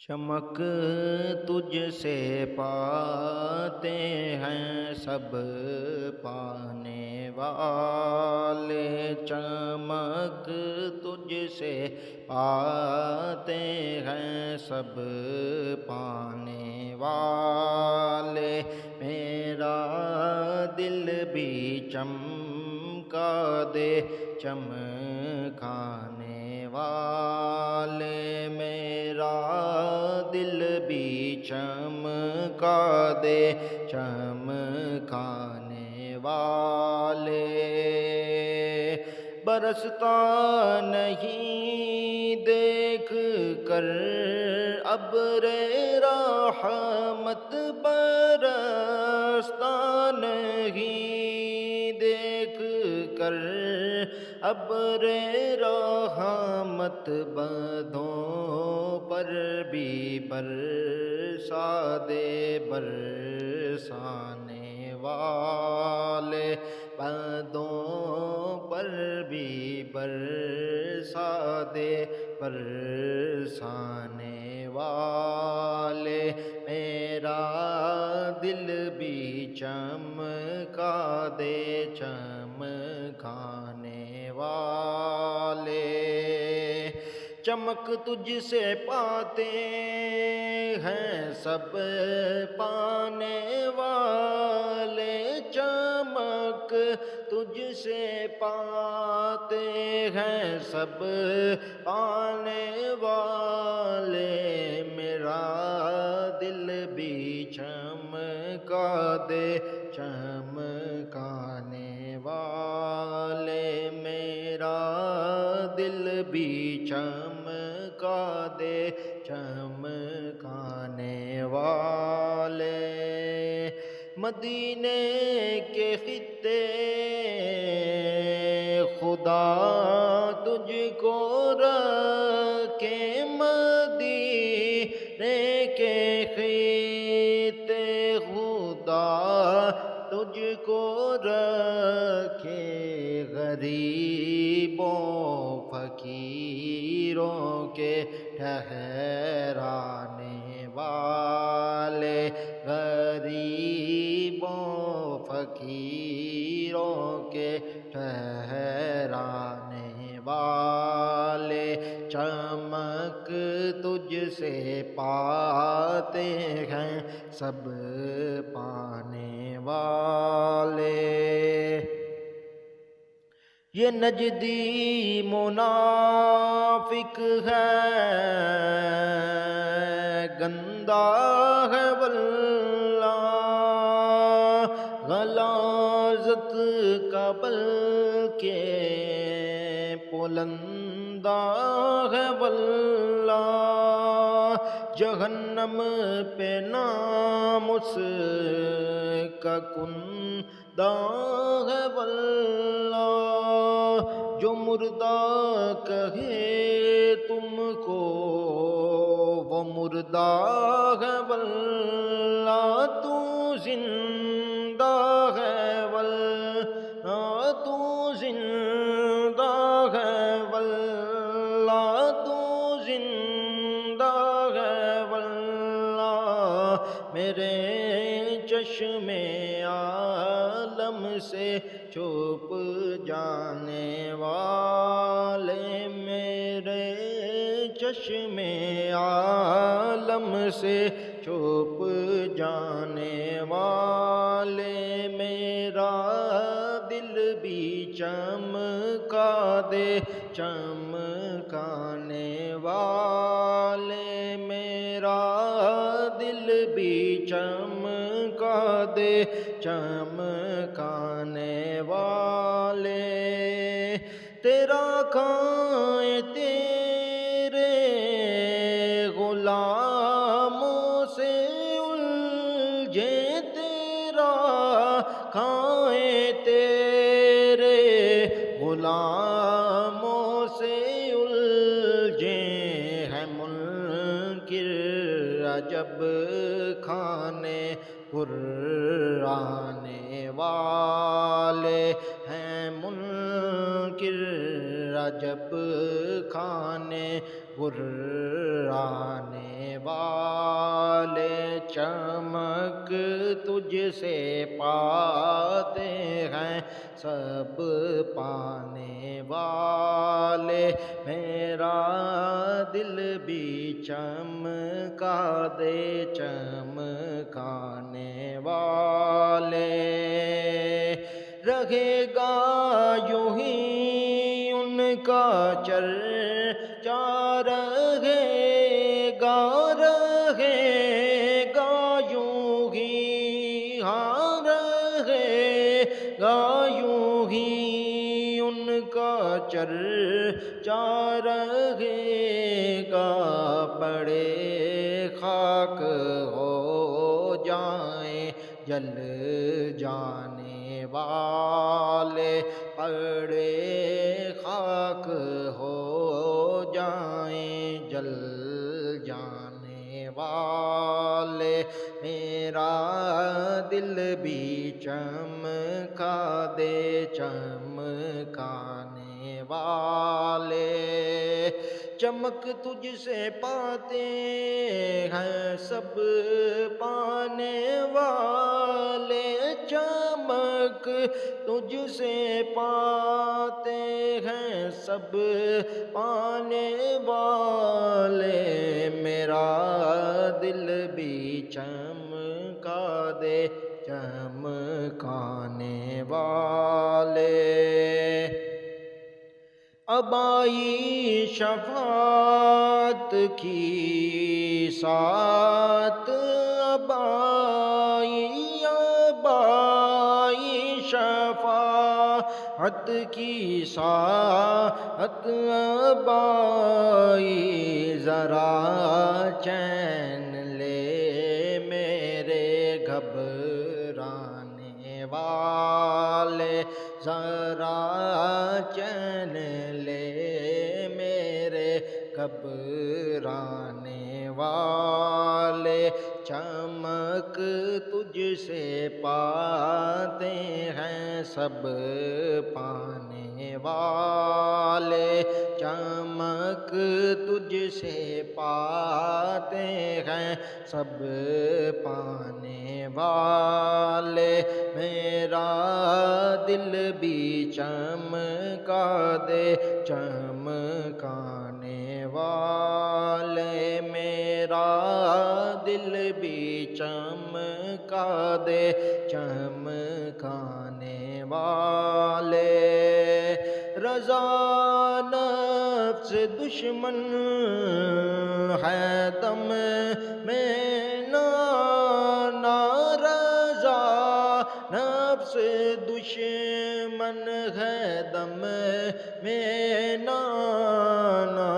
چمک تجھ سے پاتے ہیں سب پانے والے، چمک تجھ سے پاتے ہیں سب پانے والے، میرا دل بھی چمکا دے چمکانے والے، میرا دل بھی چمکا دے چمکانے والے، برستا نہیں دیکھ کر ابر رحمت، برستا نہیں دیکھ کر ابر رحمت، بدوں پر بھی برسا دے برسانے والے، بدوں پر بھی برسا دے برسانے والے، میرا دل بھی چمکا دے چمکانے والے، چمک تجھ سے پاتے ہیں سب پانے والے، چمک تجھ سے پاتے ہیں سب پانے والے، میرا دل بھی چمکا دے چمکانے والے، میرا دل بھی چمکا دے چمکانے والے، مدینے کے خطے خدا تجھ کو رکھے، مدینے کے خطے خدا تجھ کو رکھے، غریبوں فقیروں کے ٹھہرانے والے، غریبوں فقیروں کے ٹھہرانے والے، چمک تجھ سے پاتے ہیں سب پانے والے، یہ نجدی منافق ہے گندا ہے واللہ، غلاظت کا بلکہ بلندہ ہے واللہ، جہنم پہ نام اس کا کندہ ہے واللہ، جو مردہ کہے تم کو وہ مردہ ہے واللہ، تو زندہ ہے واللہ، تو زندہ ہے واللہ، تو زندہ ہے واللہ، میرے چشم عالم سے چھپ جانے والے، میرے چشم عالم سے چھپ جانے والے، میرا دل بھی چمکا دے چمکانے والے، میرا دل بھی چمکا دے چمکانے والے، تیرا کائیں تیرے غلاموں سے الجھے، تیرا کائیں تیرے غلاموں سے الجھے ہیں، منکر عجب کھانے قرانے والے ہیں، منکر عجب کھانے قرانے والے۔ چمک تجھ سے پاتے ہیں سب پانے والے، میرا دل بھی چمکا دے چمکانے والے، رہے گا یوں ہی ان کا چرچا، رہے گا یوں ہی، ہاں رہے گا یوں ہی ان کا چرچا، رہے گا پڑے خاک ہو جائیں جل جانے والے، پڑے خاک ہو جائیں جل جانے والے، میرا دل بھی چمکا دے چمکانے والے، چمک تجھ سے پاتے ہیں سب پانے والے، چمک تجھ سے پاتے ہیں سب پانے والے، میرا دل بھی چمکا دے چمکانے والے، اب آئی شفاعت کی سات، اب آئی شفاعت کی سات، اب آئی ذرا چین لے میرے گھبرانے والے، ذرا چین لے میرے گھبرانے والے، چمک تجھ سے پاتے ہیں سب پانے والے، چمک تجھ سے پاتے ہیں سب پانے والے، میرا دل بھی چمکا دے چمکانے والے، میرا دل بھی چمکا دے چمکانے والے، رضا نفس دشمن ہے دم میں رضا نفس دشمن ہے دم میں نانا،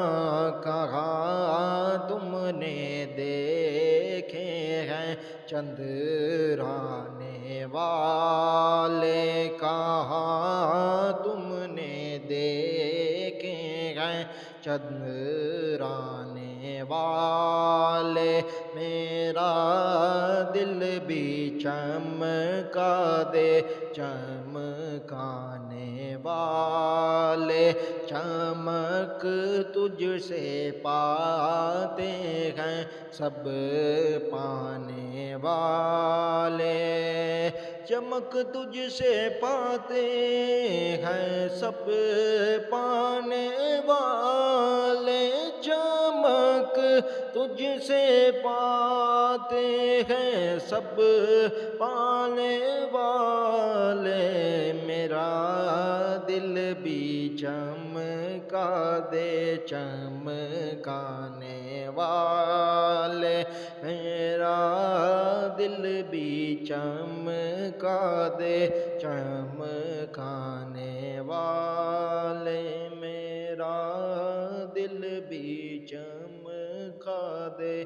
کہاں تم نے دیکھے ہیں چندرانے والے، کہاں تم نے دیکھے ہیں چندرانے والے، میرا دل بھی چمکا دے چمکانے والے، چمک تجھ سے پاتے ہیں سب پانے والے، چمک تجھ سے پاتے ہیں سب پانے والے، چمک تجھ سے پاتے ہیں سب پانے والے، میرا دل بھی چمکا دے چمکانے والے، میرا دل بھی چمکا دے چمکانے والے، میرا دل بھی چمکا دے